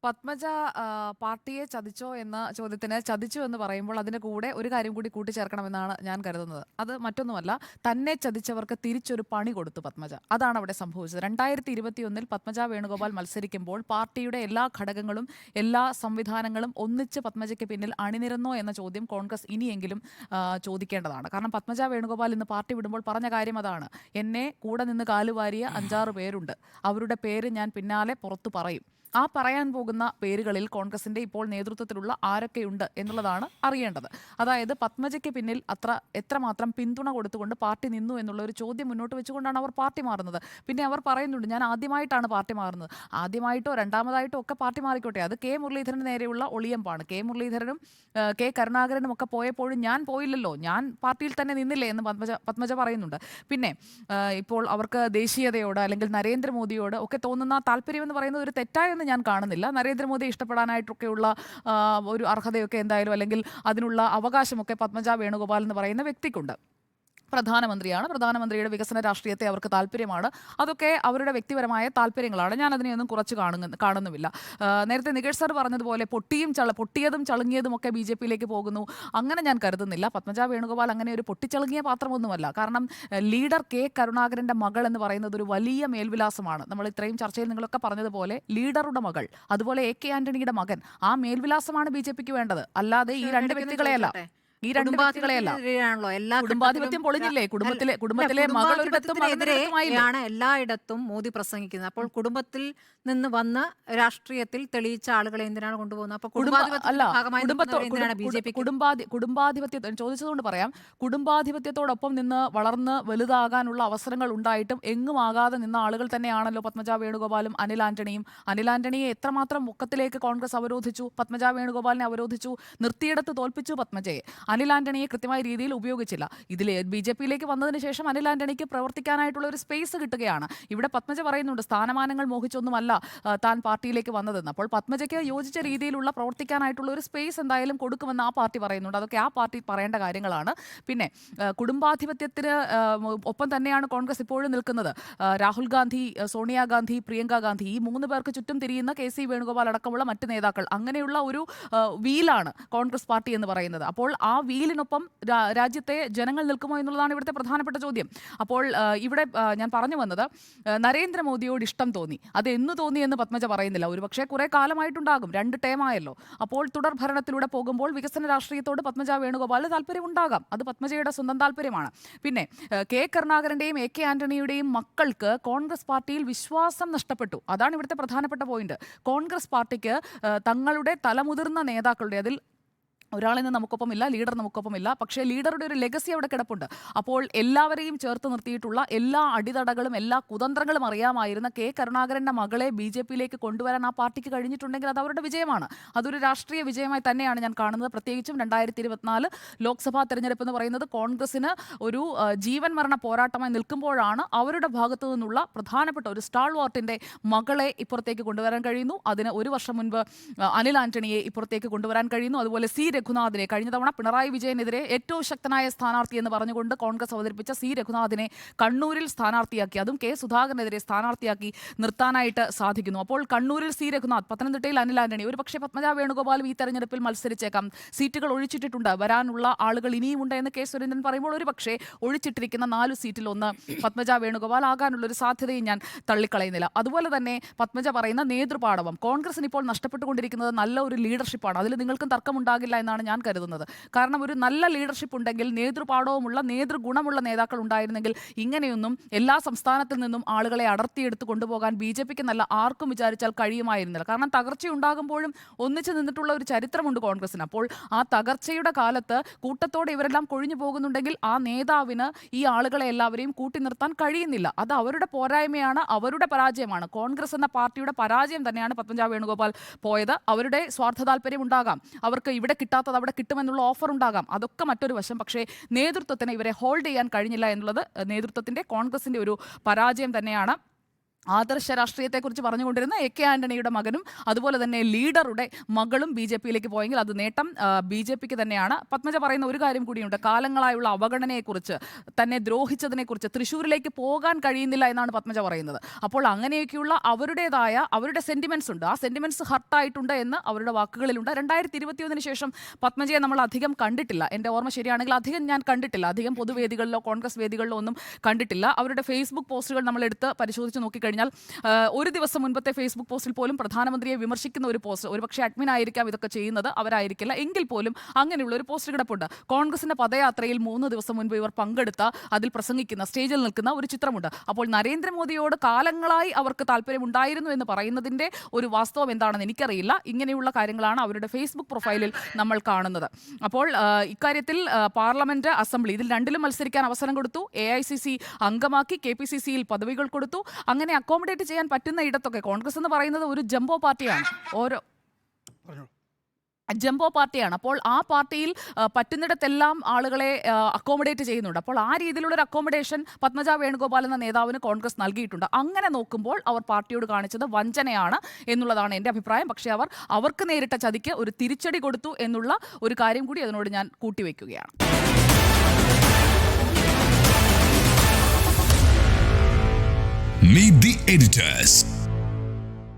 പത്മജ പാർട്ടിയെ ചതിച്ചോ എന്ന ചോദ്യത്തിന് ചതിച്ചു എന്ന് പറയുമ്പോൾ അതിന്റെ കൂടെ ഒരു കാര്യം കൂടി കൂട്ടിച്ചേർക്കണമെന്നാണ് ഞാൻ കരുതുന്നത്. അത് മറ്റൊന്നുമല്ല, തന്നെ ചതിച്ചവർക്ക് തിരിച്ചൊരു പണി കൊടുത്തു പത്മജ. അതാണ് അവിടെ സംഭവിച്ചത്. 2021 പത്മജ വേണുഗോപാൽ മത്സരിക്കുമ്പോൾ പാർട്ടിയുടെ എല്ലാ ഘടകങ്ങളും എല്ലാ സംവിധാനങ്ങളും ഒന്നിച്ച് പത്മജയ്ക്ക് പിന്നിൽ അണിനിരന്നോ എന്ന ചോദ്യം കോൺഗ്രസ് ഇനിയെങ്കിലും ചോദിക്കേണ്ടതാണ്. കാരണം പത്മജ വേണുഗോപാൽ ഇന്ന് പാർട്ടി വിടുമ്പോൾ പറഞ്ഞ കാര്യം അതാണ്. എന്നെ കൂടെ നിന്ന് കാലുവാരിയ 5-6 പേരുണ്ട്, അവരുടെ പേര് ഞാൻ പിന്നാലെ പുറത്തു പറയും. ആ പറയാൻ പോകുന്ന പേരുകളിൽ കോൺഗ്രസിന്റെ ഇപ്പോൾ നേതൃത്വത്തിലുള്ള ആരൊക്കെയുണ്ട് എന്നുള്ളതാണ് അറിയേണ്ടത്. അതായത് പത്മജയ്ക്ക് പിന്നിൽ എത്രമാത്രം പിന്തുണ കൊടുത്തുകൊണ്ട് പാർട്ടി നിന്നു എന്നുള്ള ഒരു ചോദ്യം മുന്നോട്ട് വെച്ചുകൊണ്ടാണ് അവർ പാർട്ടി മാറുന്നത്. പിന്നെ അവർ പറയുന്നുണ്ട്, ഞാൻ ആദ്യമായിട്ടാണ് പാർട്ടി മാറുന്നത്. ആദ്യമായിട്ടോ രണ്ടാമതായിട്ടോ ഒക്കെ പാർട്ടി മാറിക്കോട്ടെ, അത് കെ മുരളീധരന് നേരെയുള്ള ഒളിയമ്പാണ്. കെ മുരളീധരനും കെ കരുണാകരനും ഒക്കെ പോയപ്പോഴും ഞാൻ പോയില്ലല്ലോ, ഞാൻ പാർട്ടിയിൽ തന്നെ നിന്നില്ലേ എന്ന് പത്മജ പറയുന്നുണ്ട്. പിന്നെ ഇപ്പോൾ അവർക്ക് ദേശീയതയോട് അല്ലെങ്കിൽ നരേന്ദ്രമോദിയോട് ഒക്കെ തോന്നുന്ന താല്പര്യം എന്ന് പറയുന്നത് ഒരു തെറ്റായെന്ന് ഞാൻ കാണുന്നില്ല. നരേന്ദ്രമോദിയെ ഇഷ്ടപ്പെടാനായിട്ടൊക്കെയുള്ള ഒരു അർഹതയൊക്കെ എന്തായാലും അല്ലെങ്കിൽ അതിനുള്ള അവകാശമൊക്കെ പത്മജ വേണുഗോപാൽ എന്ന് പറയുന്ന വ്യക്തിക്കുണ്ട്. പ്രധാനമന്ത്രിയാണ്, പ്രധാനമന്ത്രിയുടെ വികസന രാഷ്ട്രീയത്തെ അവർക്ക് താല്പര്യമാണ്. അതൊക്കെ അവരുടെ വ്യക്തിപരമായ താല്പര്യങ്ങളാണ്. ഞാൻ അതിനെയൊന്നും കുറച്ച് കാണുന്നുമില്ല. നേരത്തെ നികേഷ് സർ പറഞ്ഞതുപോലെ പൊട്ടിയതും ചളുങ്ങിയതും ഒക്കെ ബി ജെ പിയിലേക്ക് പോകുന്നു, അങ്ങനെ ഞാൻ കരുതുന്നില്ല. പത്മജ വേണുഗോപാൽ അങ്ങനെ ഒരു പൊട്ടിച്ചളുങ്ങിയ പാത്രമൊന്നുമല്ല. കാരണം ലീഡർ കെ കരുണാകരൻ്റെ മകൾ എന്ന് പറയുന്നത് ഒരു വലിയ മേൽവിലാസമാണ്. നമ്മൾ ഇത്രയും ചർച്ചയിൽ നിങ്ങളൊക്കെ പറഞ്ഞതുപോലെ ലീഡറുടെ മകൾ, അതുപോലെ എ കെ ആന്റണിയുടെ മകൻ, ആ മേൽവിലാസമാണ് ബി ജെ പിക്ക് വേണ്ടത്. അല്ലാതെ ഈ രണ്ട് വ്യക്തികളെയല്ല. ഈ രണ്ട് വ്യക്തികളെയല്ല. കുടുംബാധിപത്യം പൊളിഞ്ഞില്ലേ? കുടുംബത്തിലെ മകൾ ഒരിടത്തും എതിരെയാണ് എല്ലായിടത്തും മോദി പ്രസംഗിക്കുന്നത്. അപ്പോൾ കുടുംബത്തിൽ നിന്ന് വന്ന് രാഷ്ട്രീയത്തിൽ തെളിയിച്ച ആളുകളെ എന്തിനാണ് കൊണ്ടുപോകുന്നത്? അപ്പൊ കുടുംബാധിപത്യം ചോദിച്ചതുകൊണ്ട് പറയാം, കുടുംബാധിപത്യത്തോടൊപ്പം നിന്ന് വളർന്ന് വലുതാകാനുള്ള അവസരങ്ങൾ ഉണ്ടായിട്ടും എങ്ങും ആകാതെ നിന്ന ആളുകൾ തന്നെയാണല്ലോ പത്മജ വേണുഗോപാലും അനിൽ ആന്റണിയും. അനിൽ ആന്റണിയെ എത്രമാത്രം മുക്കത്തിലേക്ക് കോൺഗ്രസ് അവരോധിച്ചു, പത്മജ വേണുഗോപാലിനെ അവരോധിച്ചു, നിർത്തിയിടത്ത് തോൽപ്പിച്ചു പത്മജയെ. അനിൽ ആന്റണിയെ കൃത്യമായ രീതിയിൽ ഉപയോഗിച്ചില്ല. ഇതിൽ ബി ജെ പിയിലേക്ക് വന്നതിന് ശേഷം അനിൽ ആന്റണിക്ക് പ്രവർത്തിക്കാനായിട്ടുള്ള ഒരു സ്പേസ് കിട്ടുകയാണ്. ഇവിടെ പത്മജ പറയുന്നുണ്ട്, സ്ഥാനമാനങ്ങൾ മോഹിച്ചൊന്നുമല്ല താൻ പാർട്ടിയിലേക്ക് വന്നതെന്ന്. അപ്പോൾ പത്മജയ്ക്ക് യോജിച്ച രീതിയിലുള്ള പ്രവർത്തിക്കാനായിട്ടുള്ള ഒരു സ്പേസ് എന്തായാലും കൊടുക്കുമെന്ന് ആ പാർട്ടി പറയുന്നുണ്ട്. അതൊക്കെ ആ പാർട്ടി പറയേണ്ട കാര്യങ്ങളാണ്. പിന്നെ കുടുംബാധിപത്യത്തിന് ഒപ്പം തന്നെയാണ് കോൺഗ്രസ് ഇപ്പോഴും നിൽക്കുന്നത്. രാഹുൽ ഗാന്ധി, സോണിയാഗാന്ധി, പ്രിയങ്ക ഗാന്ധി, ഈ 3 പേർക്ക് ചുറ്റും തിരിയുന്ന കെ സി വേണുഗോപാൽ അടക്കമുള്ള മറ്റ് നേതാക്കൾ, അങ്ങനെയുള്ള ഒരു വീലാണ് കോൺഗ്രസ് പാർട്ടി എന്ന് പറയുന്നത്. അപ്പോൾ ആ വീലിനൊപ്പം രാജ്യത്തെ ജനങ്ങൾ നിൽക്കുമോ എന്നുള്ളതാണ് ഇവിടുത്തെ പ്രധാനപ്പെട്ട ചോദ്യം. അപ്പോൾ ഇവിടെ ഞാൻ പറഞ്ഞു വന്നത്, നരേന്ദ്രമോദിയോട് ഇഷ്ടം തോന്നി. അത് എന്ന് തോന്നി എന്ന് പത്മജ പറയുന്നില്ല. ഒരുപക്ഷെ കുറെ കാലമായിട്ടുണ്ടാകും, 2 ടേമായല്ലോ. അപ്പോൾ തുടർ ഭരണത്തിലൂടെ പോകുമ്പോൾ വികസന രാഷ്ട്രീയത്തോട് പത്മജ വേണുഗോപാലിന് താല്പര്യം ഉണ്ടാകാം. അത് പത്മജയുടെ സ്വന്തം താല്പര്യമാണ്. പിന്നെ കെ കരുണാകരന്റെയും എ കെ ആന്റണിയുടെയും മക്കൾക്ക് കോൺഗ്രസ് പാർട്ടിയിൽ വിശ്വാസം നഷ്ടപ്പെട്ടു. അതാണ് ഇവിടുത്തെ പ്രധാനപ്പെട്ട പോയിന്റ്. കോൺഗ്രസ് പാർട്ടിക്ക് തങ്ങളുടെ തലമുതിർന്ന നേതാക്കളുടെ, അതിൽ ഒരാളിന്ന് നമുക്കൊപ്പമില്ല, ലീഡർ നമുക്കൊപ്പമില്ല, പക്ഷേ ലീഡറുടെ ഒരു ലെഗസി അവിടെ കിടപ്പുണ്ട്. അപ്പോൾ എല്ലാവരെയും ചേർത്ത് നിർത്തിയിട്ടുള്ള എല്ലാ അടിതടകളും എല്ലാ കുതന്ത്രങ്ങളും അറിയാമായിരുന്ന കെ കരുണാകരൻ്റെ മകളെ ബി ജെ പിയിലേക്ക് കൊണ്ടുവരാൻ ആ പാർട്ടിക്ക് കഴിഞ്ഞിട്ടുണ്ടെങ്കിൽ അത് അവരുടെ വിജയമാണ്. അതൊരു രാഷ്ട്രീയ വിജയമായി തന്നെയാണ് ഞാൻ കാണുന്നത്. പ്രത്യേകിച്ചും 2024 ലോക്സഭാ തെരഞ്ഞെടുപ്പ് എന്ന് പറയുന്നത് കോൺഗ്രസിന് ഒരു ജീവൻ മരണ പോരാട്ടമായി നിൽക്കുമ്പോഴാണ് അവരുടെ ഭാഗത്തു നിന്നുള്ള പ്രധാനപ്പെട്ട ഒരു സ്റ്റാൾ വാർട്ടിൻ്റെ മകളെ ഇപ്പുറത്തേക്ക് കൊണ്ടുവരാൻ കഴിയുന്നു. അതിന് 1 വർഷം മുൻപ് അനിൽ ആന്റണിയെ ഇപ്പുറത്തേക്ക് കൊണ്ടുവരാൻ കഴിയുന്നു. അതുപോലെ സി രഘുനാഥിനെ, കഴിഞ്ഞ തവണ പിണറായി വിജയനെതിരെ ഏറ്റവും ശക്തനായ സ്ഥാനാർത്ഥി എന്ന് പറഞ്ഞുകൊണ്ട് കോൺഗ്രസ് അവതരിപ്പിച്ച സി രഘുനാഥിനെ കണ്ണൂരിൽ സ്ഥാനാർത്ഥിയാക്കി, അതും കെ സുധാകരനെതിരെ സ്ഥാനാർത്ഥിയാക്കി നിർത്താനായിട്ട് സാധിക്കുന്നു. അപ്പോൾ കണ്ണൂരിൽ സി രഘുനാഥ്, പത്തനംതിട്ടയിൽ അനിൽ ആന്റണി, ഒരു പക്ഷേ പത്മജ വേണുഗോപാലും ഈ തെരഞ്ഞെടുപ്പിൽ മത്സരിച്ചേക്കാം. സീറ്റുകൾ ഒഴിച്ചിട്ടിട്ടുണ്ട്, വരാനുള്ള ആളുകൾ ഇനിയുമുണ്ട് എന്ന് കെ സുരേന്ദ്രൻ പറയുമ്പോൾ ഒരു പക്ഷേ ഒഴിച്ചിട്ടിരിക്കുന്ന 4 സീറ്റിൽ ഒന്ന് പത്മജ വേണുഗോപാൽ ആകാനുള്ള ഒരു സാധ്യതയും ഞാൻ തള്ളിക്കളയുന്നില്ല. അതുപോലെ തന്നെ പത്മജ പറയുന്ന നേതൃപാടവം, കോൺഗ്രസിന് ഇപ്പോൾ നഷ്ടപ്പെട്ടുകൊണ്ടിരിക്കുന്നത് നല്ല ഒരു ലീഡർഷിപ്പാണ്. അതിൽ നിങ്ങൾക്കും തർക്കമുണ്ടാകില്ല എന്നാണ് ഞാൻ കരുതുന്നത്. കാരണം ഒരു നല്ല ലീഡർഷിപ്പ് ഉണ്ടെങ്കിൽ, നേതൃപാടവുമുള്ള നേതൃഗുണമുള്ള നേതാക്കൾ ഉണ്ടായിരുന്നെങ്കിൽ ഇങ്ങനെയൊന്നും എല്ലാ സംസ്ഥാനത്തിൽ നിന്നും ആളുകളെ അടർത്തിയെടുത്ത് കൊണ്ടുപോകാൻ ബി ജെ പിക്ക് നല്ല ആർക്കും വിചാരിച്ചാൽ കഴിയുമായിരുന്നില്ല. കാരണം തകർച്ചയുണ്ടാകുമ്പോഴും ഒന്നിച്ചു നിന്നിട്ടുള്ള ഒരു ചരിത്രമുണ്ട് കോൺഗ്രസിന്. അപ്പോൾ ആ തകർച്ചയുടെ കാലത്ത് കൂട്ടത്തോടെ ഇവരെല്ലാം കൊഴിഞ്ഞു പോകുന്നുണ്ടെങ്കിൽ ആ നേതാവിന് ഈ ആളുകളെ എല്ലാവരെയും കൂട്ടി നിർത്താൻ കഴിയുന്നില്ല. അത് അവരുടെ പോരായ്മയാണ്, അവരുടെ പരാജയമാണ്. കോൺഗ്രസ് എന്ന പാർട്ടിയുടെ പരാജയം തന്നെയാണ് പത്മജ വേണുഗോപാൽ പോയത്. അവരുടെ സ്വാർത്ഥ താല്പര്യം ഉണ്ടാകാം, അവർക്ക് ഇവിടെ കിട്ടാത്തത് അവിടെ കിട്ടുമെന്നുള്ള ഓഫർ ഉണ്ടാകാം, അതൊക്കെ മറ്റൊരു വശം. പക്ഷേ നേതൃത്വത്തിന് ഇവരെ ഹോൾഡ് ചെയ്യാൻ കഴിഞ്ഞില്ല എന്നുള്ളത് നേതൃത്വത്തിൻ്റെ, കോൺഗ്രസിൻ്റെ ഒരു പരാജയം തന്നെയാണ്. ആദർശ രാഷ്ട്രീയത്തെക്കുറിച്ച് പറഞ്ഞുകൊണ്ടിരുന്ന AK ആന്റണിയുടെ മകനും അതുപോലെ തന്നെ ലീഡറുടെ മകളും BJPയിലേക്ക് പോയെങ്കിൽ അത് നേട്ടം BJPക്ക് തന്നെയാണ്. പത്മജ പറയുന്ന ഒരു കാര്യം കൂടിയുണ്ട്. കാലങ്ങളായുള്ള അവഗണനയെക്കുറിച്ച്, തന്നെ ദ്രോഹിച്ചതിനെക്കുറിച്ച് തൃശ്ശൂരിലേക്ക് പോകാൻ കഴിയുന്നില്ല എന്നാണ് പത്മജ പറയുന്നത്. അപ്പോൾ അങ്ങനെയൊക്കെയുള്ള അവരുടെ സെന്റിമെന്റ്സ് ഉണ്ട്. ആ സെന്റിമെന്റ്സ് ഹർട്ടായിട്ടുണ്ട് എന്ന് അവരുടെ വാക്കുകളിലുണ്ട്. 2021 ശേഷം പത്മജയെ നമ്മൾ അധികം കണ്ടിട്ടില്ല. എൻ്റെ ഓർമ്മ ശരിയാണെങ്കിൽ അധികം ഞാൻ കണ്ടിട്ടില്ല. അധികം പൊതുവേദികളിലോ കോൺഗ്രസ് വേദികളിലോ ഒന്നും കണ്ടിട്ടില്ല. അവരുടെ ഫേസ്ബുക്ക് പോസ്റ്റുകൾ നമ്മൾ എടുത്ത് പരിശോധിച്ച് നോക്കിക്കഴിഞ്ഞാൽ ഒരു ദിവസം മുൻപത്തെ ഫേസ്ബുക്ക് പോസ്റ്റിൽ പോലും പ്രധാനമന്ത്രിയെ വിമർശിക്കുന്ന ഒരു പോസ്റ്റ്, ഒരുപക്ഷെ അഡ്മിൻ ആയിരിക്കാം ഇതൊക്കെ ചെയ്യുന്നത്, അവരായിരിക്കില്ല, എങ്കിൽ പോലും അങ്ങനെയുള്ള ഒരു പോസ്റ്റ് കിടപ്പുണ്ട്. കോൺഗ്രസിന്റെ പദയാത്രയിൽ 3 ദിവസം മുൻപ് ഇവർ പങ്കെടുത്ത, അതിൽ പ്രസംഗിക്കുന്ന, സ്റ്റേജിൽ നിൽക്കുന്ന ഒരു ചിത്രമുണ്ട്. അപ്പോൾ നരേന്ദ്രമോദിയോട് കാലങ്ങളായി അവർക്ക് താല്പര്യമുണ്ടായിരുന്നു എന്ന് പറയുന്നതിന്റെ ഒരു വാസ്തവം എന്താണെന്ന് എനിക്കറിയില്ല. ഇങ്ങനെയുള്ള കാര്യങ്ങളാണ് അവരുടെ ഫേസ്ബുക്ക് പ്രൊഫൈലിൽ നമ്മൾ കാണുന്നത്. അപ്പോൾ ഇക്കാര്യത്തിൽ പാർലമെന്റ്, അസംബ്ലി ഇതിൽ രണ്ടിലും മത്സരിക്കാൻ അവസരം കൊടുത്തു. AICC അംഗമാക്കി, KPCCയിൽ പദവികൾ കൊടുത്തു. അങ്ങനെ അക്കോമഡേറ്റ് ചെയ്യാൻ പറ്റുന്ന ഇടത്തൊക്കെ കോൺഗ്രസ് എന്ന് പറയുന്നത് ഒരു ജംബോ പാർട്ടിയാണ്. ജംബോ പാർട്ടിയാണ്. അപ്പോൾ ആ പാർട്ടിയിൽ പറ്റുന്നിടത്തെല്ലാം ആളുകളെ അക്കോമഡേറ്റ് ചെയ്യുന്നുണ്ട്. അപ്പോൾ ആ രീതിയിലുള്ള ഒരു അക്കോമഡേഷൻ പത്മജ വേണുഗോപാൽ എന്ന നേതാവിന് കോൺഗ്രസ് നൽകിയിട്ടുണ്ട്. അങ്ങനെ നോക്കുമ്പോൾ അവർ പാർട്ടിയോട് കാണിച്ചത് വഞ്ചനയാണ് എന്നുള്ളതാണ് എൻ്റെ അഭിപ്രായം. പക്ഷേ അവർക്ക് നേരിട്ട ചതിക്ക് ഒരു തിരിച്ചടി കൊടുത്തു എന്നുള്ള ഒരു കാര്യം കൂടി അതിനോട് ഞാൻ കൂട്ടിവെക്കുകയാണ്. Meet the editors.